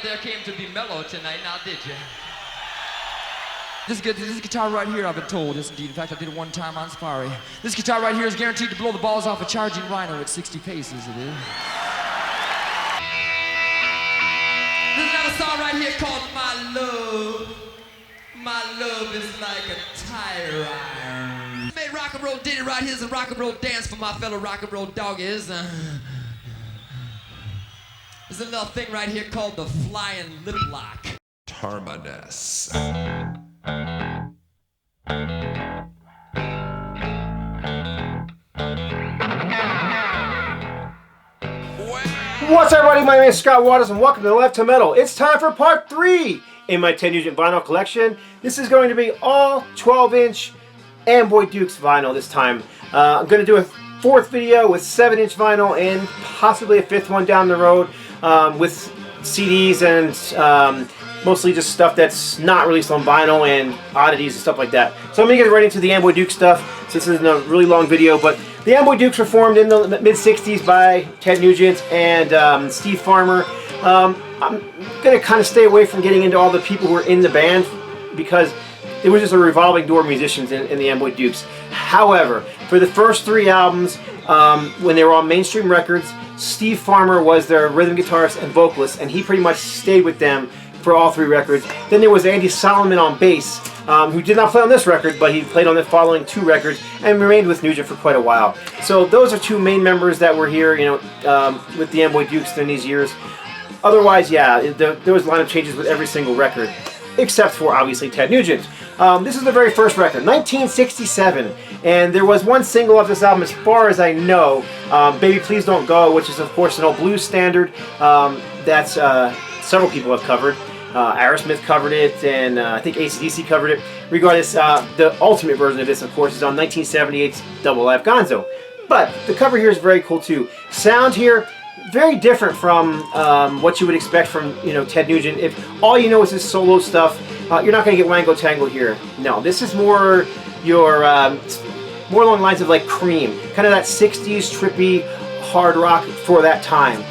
there came to be mellow tonight, now did you? This guitar right here, I've been told, yes indeed. In fact, I did it one time on Safari. This guitar right here is guaranteed to blow the balls off a charging rhino at 60 paces, it is. This is another song right here called My Love. My love is like a tire iron. Made rock and roll ditty right here's a rock and roll dance for my fellow rock and roll doggies. There's a little thing right here called the flying lip lock. Terminus. What's up, everybody? My name is Scott Waters and welcome to Left to Metal. It's time for part 3 in my Ted Nugent vinyl collection. This is going to be all 12-inch Amboy Dukes vinyl this time. I'm going to do a 4th video with 7-inch vinyl and possibly a 5th one down the road with CDs and mostly just stuff that's not released on vinyl and oddities and stuff like that. So I'm going to get right into the Amboy Dukes stuff since this isn't a really long video, but the Amboy Dukes were formed in the mid-60s by Ted Nugent and Steve Farmer. I'm going to kind of stay away from getting into all the people who were in the band because it was just a revolving door of musicians in the Amboy Dukes. However, for the first 3 albums, when they were on mainstream records, Steve Farmer was their rhythm guitarist and vocalist, and he pretty much stayed with them for all 3 records. Then there was Andy Solomon on bass, who did not play on this record, but he played on the following 2 records and remained with Nugent for quite a while. So those are 2 main members that were here, you know, with the Amboy Dukes in these years. Otherwise, yeah, there was lineup changes with every single record, except for obviously Ted Nugent. This is the very first record, 1967, and there was one single of this album, as far as I know, "Baby Please Don't Go," which is of course an old blues standard that's several people have covered. Aerosmith covered it, and I think AC/DC covered it. Regardless, the ultimate version of this, of course, is on 1978's Double Live Gonzo. But the cover here is very cool too. Sound here, very different from what you would expect from, you know, Ted Nugent. If all you know is his solo stuff, you're not going to get Wango Tango here. No, this is more your more along the lines of like Cream, kind of that 60s trippy hard rock for that time.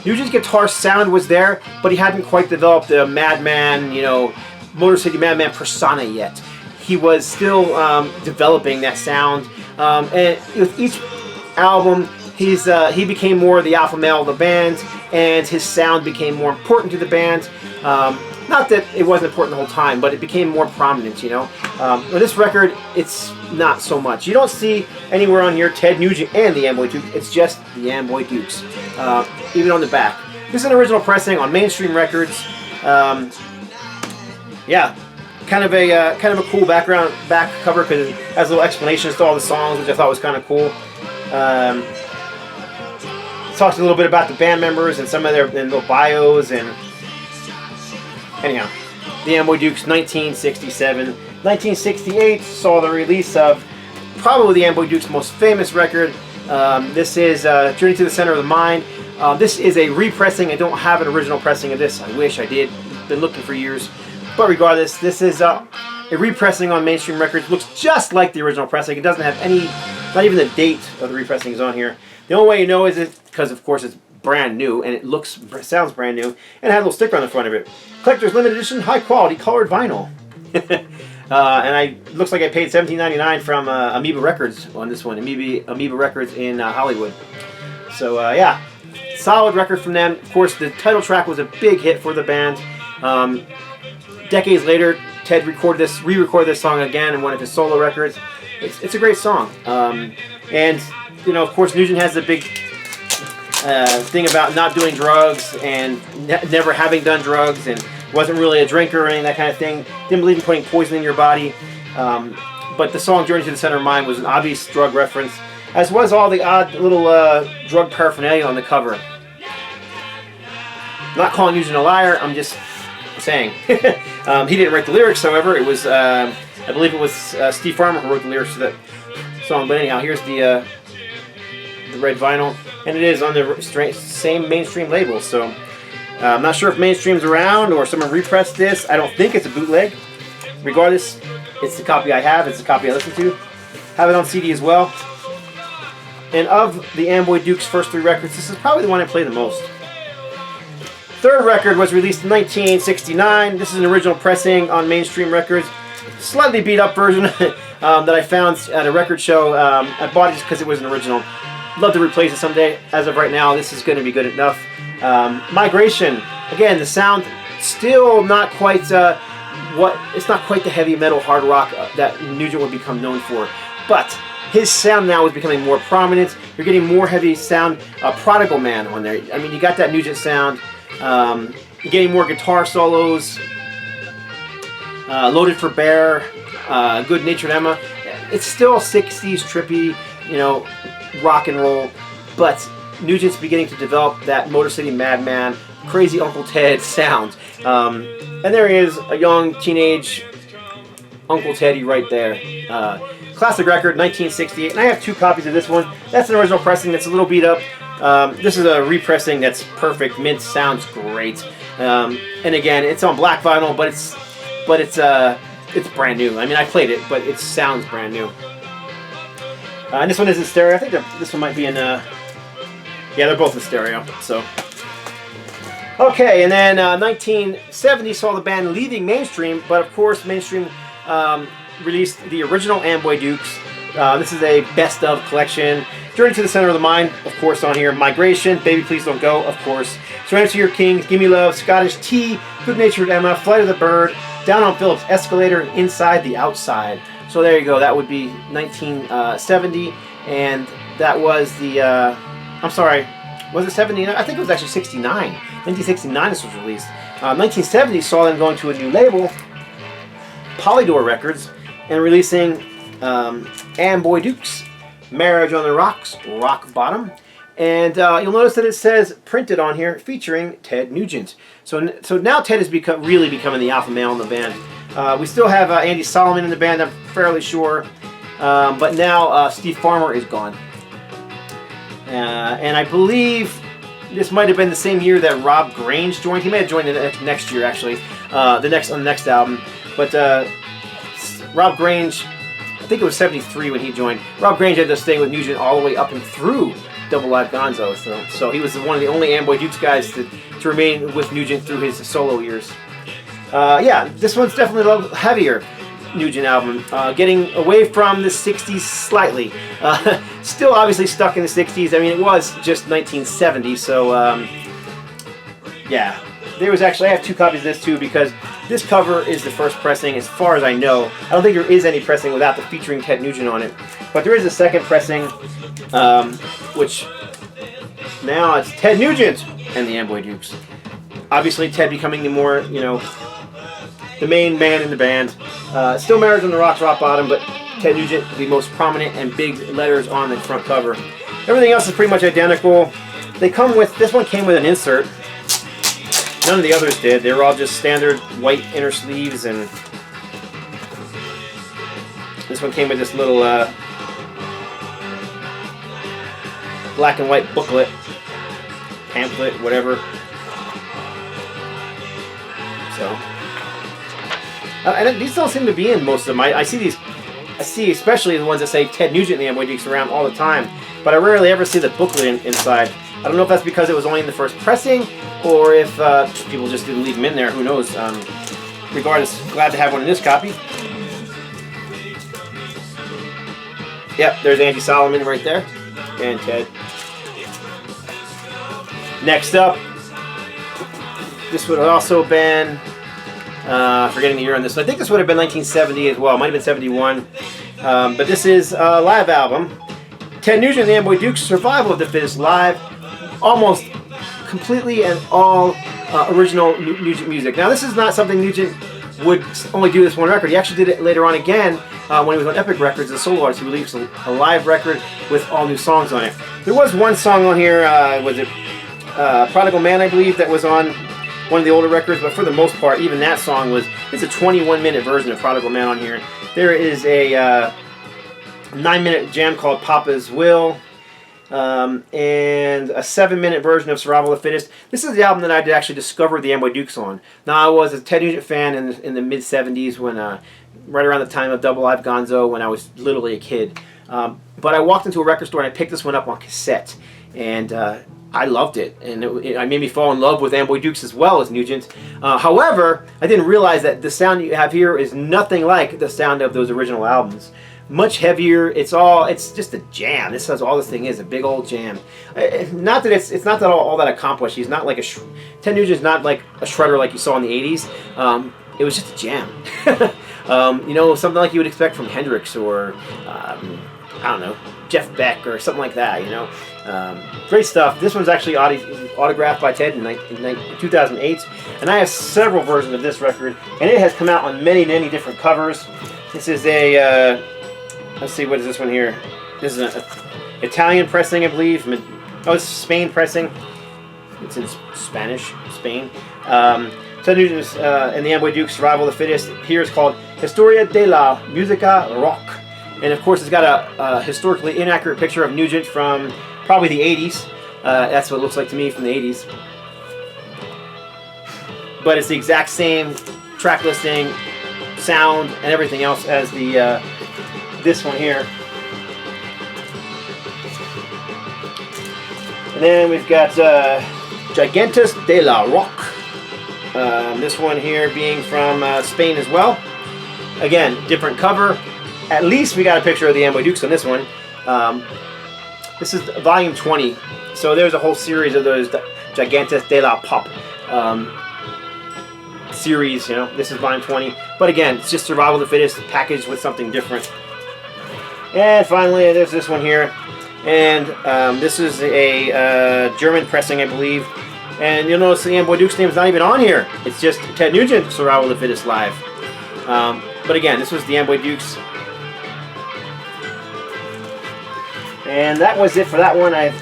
Nugent's guitar sound was there, but he hadn't quite developed the Madman, you know, Motor City Madman persona yet. He was still developing that sound, and with each album, he became more the alpha male of the band, and his sound became more important to the band. Not that it wasn't important the whole time, but it became more prominent, you know. With this record, it's not so much. You don't see anywhere on here Ted Nugent and the Amboy Dukes. It's just the Amboy Dukes, even on the back. This is an original pressing on mainstream records. Yeah, kind of a cool back cover because it has little explanations to all the songs, which I thought was kind of cool. Talks a little bit about the band members and some of their little bios. And anyhow, the Amboy Dukes, 1967. 1968 saw the release of probably the Amboy Dukes' most famous record. This is Journey to the Center of the Mind. This is a repressing. I don't have an original pressing of this. I wish I did. Been looking for years. But regardless, this is a repressing on mainstream records. Looks just like the original pressing. It doesn't have any, not even the date of the repressing is on here. The only way you know is it because, of course, it's brand new and it sounds brand new, and it had a little sticker on the front of it. Collector's limited edition, high quality colored vinyl. And looks like I paid $17.99 from Amoeba Records on this one. Amoeba Records in Hollywood. So yeah, solid record from them. Of course, the title track was a big hit for the band. Decades later, Ted re-recorded this song again in one of his solo records. It's a great song. And you know, of course, Nugent has the big thing about not doing drugs and never having done drugs, and wasn't really a drinker or anything, that kind of thing. Didn't believe in putting poison in your body. But the song Journey to the Center of Mind was an obvious drug reference, as was all the odd little drug paraphernalia on the cover. I'm not calling Nugent a liar, I'm just saying. He didn't write the lyrics, however. It was, I believe it was Steve Farmer who wrote the lyrics to that song. But anyhow, here's the red vinyl, and it is on the same mainstream label. So I'm not sure if mainstream's around or someone repressed this. I don't think it's a bootleg. Regardless, it's the copy I have. It's the copy I listen to. Have it on CD as well. And of the Amboy Dukes' first 3 records, this is probably the one I play the most. third record was released in 1969. This is an original pressing on Mainstream Records. Slightly beat up version that I found at a record show. I bought it just because it was an original. Love to replace it someday. As of right now, this is going to be good enough. Migration. Again, the sound still not quite it's not quite the heavy metal hard rock that Nugent would become known for, but his sound now is becoming more prominent. You're getting more heavy sound. Prodigal Man on there. I mean, you got that Nugent sound. You're getting more guitar solos. Loaded for Bear. Good Natured Emma. It's still 60s trippy, you know, rock and roll, but Nugent's beginning to develop that Motor City Madman, Crazy Uncle Ted sound. And there he is, a young teenage Uncle Teddy right there. Classic record, 1968, and I have 2 copies of this one. That's an original pressing that's a little beat up. This is a repressing that's perfect. Mint sounds great. And again, it's on black vinyl, but it's brand new. I mean, I played it, but it sounds brand new. And this one is in stereo. I think this one might be in. Yeah, they're both in stereo. So. Okay, and then 1970 saw the band leaving Mainstream, but of course Mainstream released the original Amboy Dukes. This is a best of collection. Journey to the Center of the Mind, of course, on here. Migration, Baby Please Don't Go, of course. Surrender to Your King, Gimme Love, Scottish Tea, Good Natured Emma, Flight of the Bird, Down on Phillips Escalator, and Inside the Outside. So there you go. That would be 1970, and that was the. I'm sorry. Was it 79? I think it was actually 69. 1969 this was released. 1970 saw them going to a new label, Polydor Records, and releasing Amboy Dukes, Marriage on the Rocks, Rock Bottom. And you'll notice that it says printed on here, featuring Ted Nugent. So now Ted has really becoming the alpha male in the band. We still have Andy Solomon in the band, I'm fairly sure. But now Steve Farmer is gone. And I believe this might have been the same year that Rob Grange joined. He may have joined the next year, actually, on the next album. But Rob Grange, I think it was 73 when he joined. Rob Grange had to stay with Nugent all the way up and through Double Live Gonzo. So he was one of the only Amboy Dukes guys to remain with Nugent through his solo years. Yeah, this one's definitely a little heavier Nugent album, getting away from the 60s slightly. Still obviously stuck in the 60s. I mean, it was just 1970, so yeah. There was actually, I have 2 copies of this too, because this cover is the first pressing as far as I know. I don't think there is any pressing without the featuring Ted Nugent on it. But there is a second pressing, which now it's Ted Nugent and the Amboy Dukes. Obviously Ted becoming the more, you know, the main man in the band. Still Marriage on the Rocks, Rock Bottom, but Ted Nugent, the most prominent and big letters on the front cover. Everything else is pretty much identical. They come with, this one came with an insert. None of the others did. They were all just standard white inner sleeves, and this one came with this little black and white booklet, pamphlet, whatever. So. And these don't seem to be in most of them. I see especially the ones that say Ted Nugent and the Amboy Dukes around all the time, but I rarely ever see the booklet inside. I don't know if that's because it was only in the first pressing, or if people just didn't leave them in there. Who knows? Regardless, glad to have one in this copy. Yep, there's Andy Solomon right there, and Ted. Next up, this would have also been. Forgetting the year on this. So I think this would have been 1970 as well. It might have been 71. But this is a live album. Ted Nugent and the Amboy Dukes, Survival of the Fittest Live. Almost completely and all original Nugent music. Now this is not something Nugent would only do this one record. He actually did it later on again when he was on Epic Records as a solo artist. He released a live record with all new songs on it. There was one song on here, was it Prodigal Man, I believe, that was on one of the older records, but for the most part, even that song it's a 21-minute version of Prodigal Man on here. There is a 9-minute jam called Papa's Will, and a 7-minute version of Survival of the Fittest. This is the album that I actually discovered the Amboy Dukes on. Now, I was a Ted Nugent fan in the mid-70s, when right around the time of Double Live Gonzo, when I was literally a kid. But I walked into a record store and I picked this one up on cassette, and I loved it, and it made me fall in love with Amboy Dukes as well as Nugent. However, I didn't realize that the sound you have here is nothing like the sound of those original albums. Much heavier. It's just a jam. This is all this thing is, a big old jam. Not that it's not that all that accomplished. He's not like Ted Nugent's not like a shredder like you saw in the 80s. It was just a jam. You know, something like you would expect from Hendrix or I don't know, Jeff Beck or something like that, you know. Great stuff. This one's actually autographed by Ted in 2008, and I have several versions of this record, and it has come out on many different covers. This is a, let's see, what is this one here? This is an Italian pressing, I believe. Oh, it's Spain pressing. It's in Spanish, Spain. Ted Nugent and the Amboy Dukes, Survival of the Fittest. Here it's called Historia de la Musica Rock. And of course, it's got a historically inaccurate picture of Nugent from probably the 80s. That's what it looks like to me from the 80s. But it's the exact same track listing, sound, and everything else as the this one here. And then we've got Gigantes de la Rock. This one here being from Spain as well. Again, different cover. At least we got a picture of the Amboy Dukes on this one. This is volume 20. So there's a whole series of those Gigantes de la Pop series, you know. This is volume 20. But again, it's just Survival of the Fittest packaged with something different. And finally, there's this one here. And this is a German pressing, I believe. And you'll notice the Amboy Dukes name is not even on here. It's just Ted Nugent, Survival of the Fittest Live. But again, this was the Amboy Dukes. And that was it for that one. I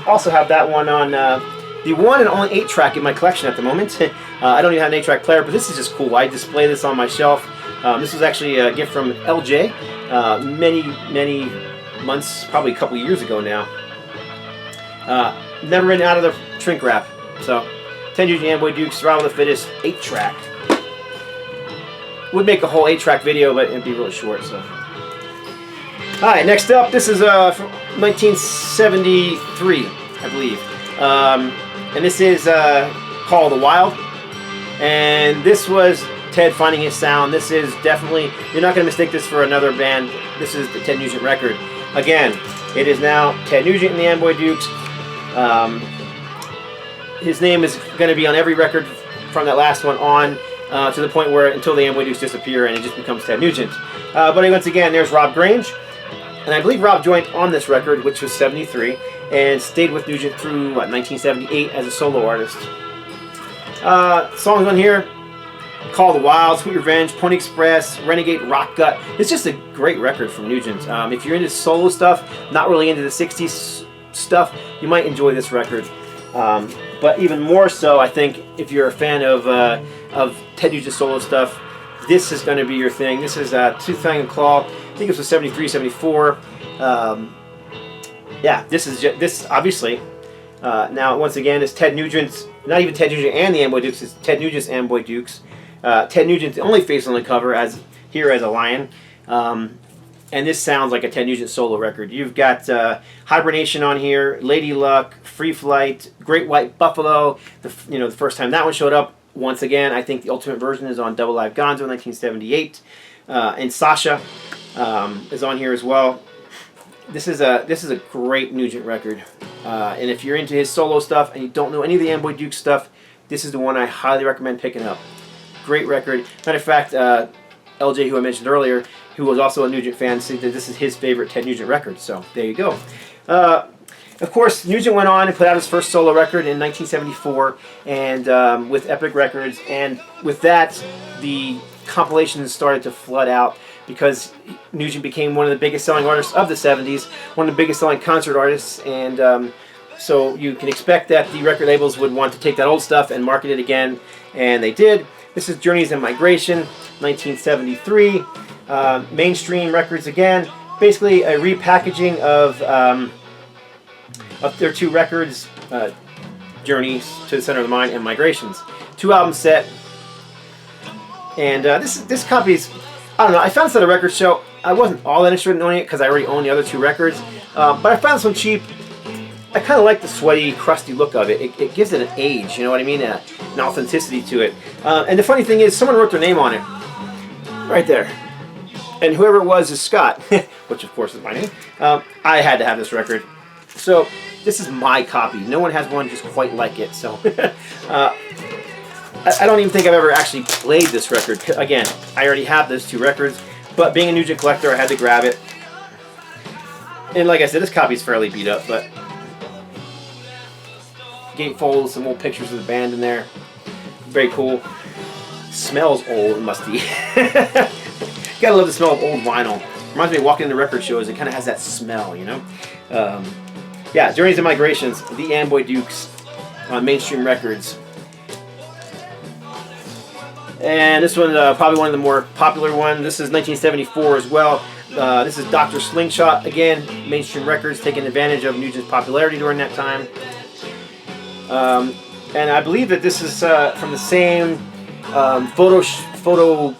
also have that one on the one and only 8-track in my collection at the moment. I don't even have an 8-track player, but this is just cool. I display this on my shelf. This was actually a gift from LJ many months, probably a couple years ago now. Never been out of the shrink wrap. So, Ted Nugent Amboy Dukes, Survival of the Fittest, 8-track. Would make a whole 8-track video, but it'd be really short, so. Alright, next up, this is from 1973, I believe. And this is called The Wild. And this was Ted finding his sound. This is definitely, you're not going to mistake this for another band. This is the Ted Nugent record. Again, it is now Ted Nugent and the Amboy Dukes. His name is going to be on every record from that last one on, to the point where until the Amboy Dukes disappear and it just becomes Ted Nugent. But once again, there's Rob Grange. And I believe Rob joined on this record, which was 73, and stayed with Nugent through, 1978 as a solo artist. Songs on here, Call the Wild, Sweet Revenge, Pony Express, Renegade, Rock Gut. It's just a great record from Nugent. If you're into solo stuff, not really into the 60s stuff, you might enjoy this record. But even more so, I think, if you're a fan of Ted Nugent solo stuff, this is going to be your thing. This is Tooth, Fang, and Claw. I think this was 73, 74. Yeah, this obviously. Now, once again, is Ted Nugent's, not even Ted Nugent and the Amboy Dukes, it's Ted Nugent's Amboy Dukes. Ted Nugent's the only face on the cover, as a lion. And this sounds like a Ted Nugent solo record. You've got Hibernation on here, Lady Luck, Free Flight, Great White Buffalo. The first time that one showed up. Once again, I think the ultimate version is on Double Live Gonzo, 1978. And Sasha is on here as well. This is a great Nugent record. And if you're into his solo stuff and you don't know any of the Amboy Dukes stuff, this is the one I highly recommend picking up. Great record. Matter of fact, LJ, who I mentioned earlier, who was also a Nugent fan, said that this is his favorite Ted Nugent record. So there you go. Of course, Nugent went on and put out his first solo record in 1974, and with Epic Records. And with that, the compilations started to flood out because Nugent became one of the biggest selling artists of the 70s, one of the biggest selling concert artists, and so you can expect that the record labels would want to take that old stuff and market it again, and they did. This is Journeys and Migration, 1973. Mainstream Records again, basically a repackaging of their two records, Journeys to the Center of the Mind and Migrations. 2-album set. And this copy's, I don't know, I found this at a record show. I wasn't all that interested in owning it because I already own the other two records. But I found this one cheap. I kind of like the sweaty, crusty look of it. It gives it an age, you know what I mean? An authenticity to it. And the funny thing is, someone wrote their name on it. Right there. And whoever it was is Scott, which of course is my name. I had to have this record. So this is my copy. No one has one just quite like it. So I don't even think I've ever actually played this record. Again, I already have those 2 records. But being a Nugent collector, I had to grab it. And like I said, this copy is fairly beat up, but gatefold, some old pictures of the band in there. Very cool. Smells old and musty. Gotta love the smell of old vinyl. Reminds me of walking into record shows. It kind of has that smell, you know? Yeah, Journeys and Migrations, the Amboy Dukes on Mainstream Records. And this one, probably one of the more popular ones. This is 1974 as well. This is Dr. Slingshot, again, Mainstream Records, taking advantage of Nugent's popularity during that time. And I believe that this is from the same photo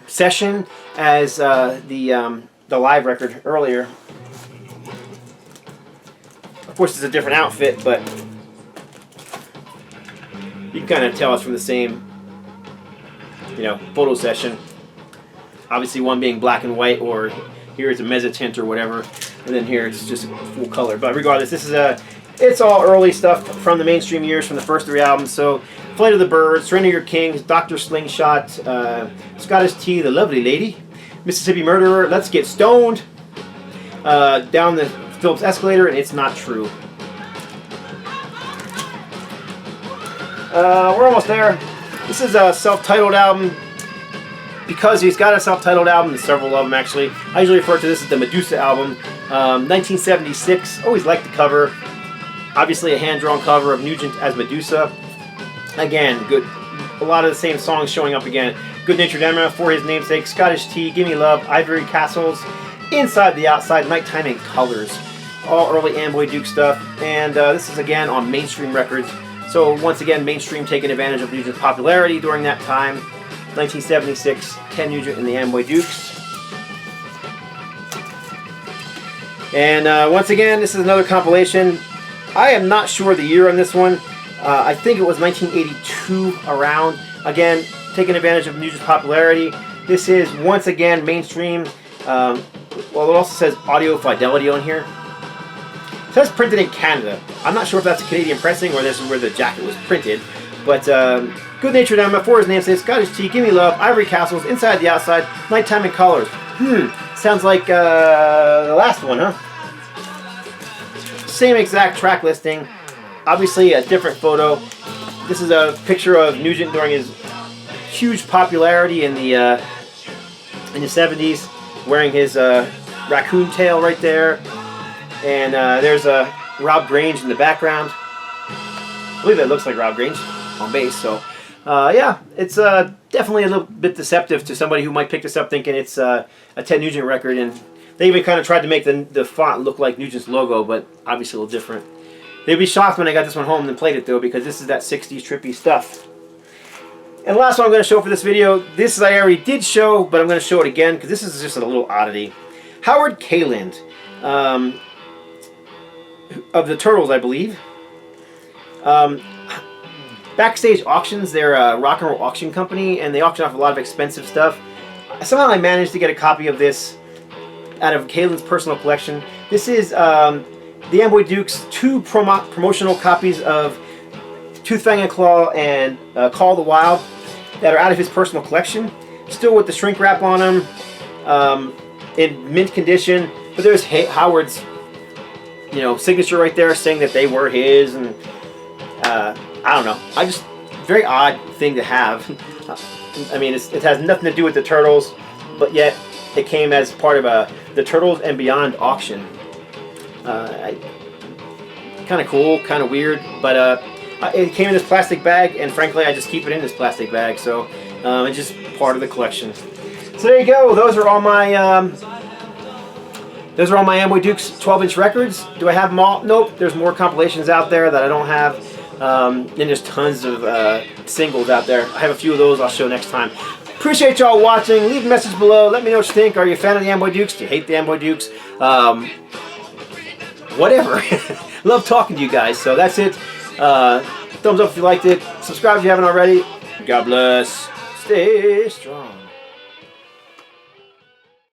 session as the live record earlier. Of course, it's a different outfit, but you can kind of tell it's from the same, you know, photo session. Obviously, one being black and white, or here it's a mezzotint or whatever, and then here it's just full color. But regardless, this is it's all early stuff from the Mainstream years, from the first 3 albums. So, Flight of the Birds, Surrender Your Kings, Dr. Slingshot, Scottish Tea, The Lovely Lady, Mississippi Murderer, Let's Get Stoned, Down the Phillips Escalator, and It's Not True. We're almost there. This is a self-titled album. Because he's got a self-titled album, and several of them actually. I usually refer to this as the Medusa album. 1976, always liked the cover. Obviously a hand-drawn cover of Nugent as Medusa. Again, good. A lot of the same songs showing up again. Good Natured Emma, For His Namesake, Scottish Tea, Gimme Love, Ivory Castles, Inside the Outside, Nighttime in Colors. All early Amboy Duke stuff. And this is again on Mainstream Records. So once again, Mainstream taking advantage of Nugent's popularity during that time. 1976, Ted Nugent and the Amboy Dukes. And once again, this is another compilation. I am not sure the year on this one. I think it was 1982 around. Again, taking advantage of Nugent's popularity. This is, once again, Mainstream. Well, it also says Audio Fidelity on here. It says printed in Canada. I'm not sure if that's a Canadian pressing or this is where the jacket was printed. But Good Natured Emma, For His Namesake, Scottish Tea, Gimme Love, Ivory Castles, Inside the Outside, Nighttime in Colors. Sounds like the last one, huh? Same exact track listing. Obviously a different photo. This is a picture of Nugent during his huge popularity in the 70s, wearing his raccoon tail right there. And there's Rob Grange in the background. I believe that looks like Rob Grange on bass. So yeah, it's definitely a little bit deceptive to somebody who might pick this up thinking it's a Ted Nugent record. And they even kind of tried to make the font look like Nugent's logo, but obviously a little different. They'd be shocked when I got this one home and played it though, because this is that 60s trippy stuff. And the last one I'm going to show for this video, this I already did show, but I'm going to show it again because this is just a little oddity. Howard Kayland, of the Turtles, I believe. Backstage Auctions, they're a rock and roll auction company, and they auction off a lot of expensive stuff. Somehow I managed to get a copy of this out of Kayland's personal collection. This is the Amboy Dukes' 2 promotional copies of Tooth, Fang, and Claw and Call the Wild that are out of his personal collection. Still with the shrink wrap on them, in mint condition. But there's Howard's, you know, signature right there saying that they were his, and I don't know. Very odd thing to have. I mean, it has nothing to do with the Turtles, but yet it came as part of the Turtles and Beyond auction. Kind of cool, kind of weird, but it came in this plastic bag, and frankly, I just keep it in this plastic bag, so it's just part of the collection. So there you go. Those are all my Amboy Dukes 12-inch records. Do I have them all? Nope. There's more compilations out there that I don't have. And there's tons of singles out there. I have a few of those I'll show next time. Appreciate y'all watching. Leave a message below. Let me know what you think. Are you a fan of the Amboy Dukes? Do you hate the Amboy Dukes? Whatever. love talking to you guys. So that's it. Thumbs up if you liked it. Subscribe if you haven't already. God bless. Stay strong.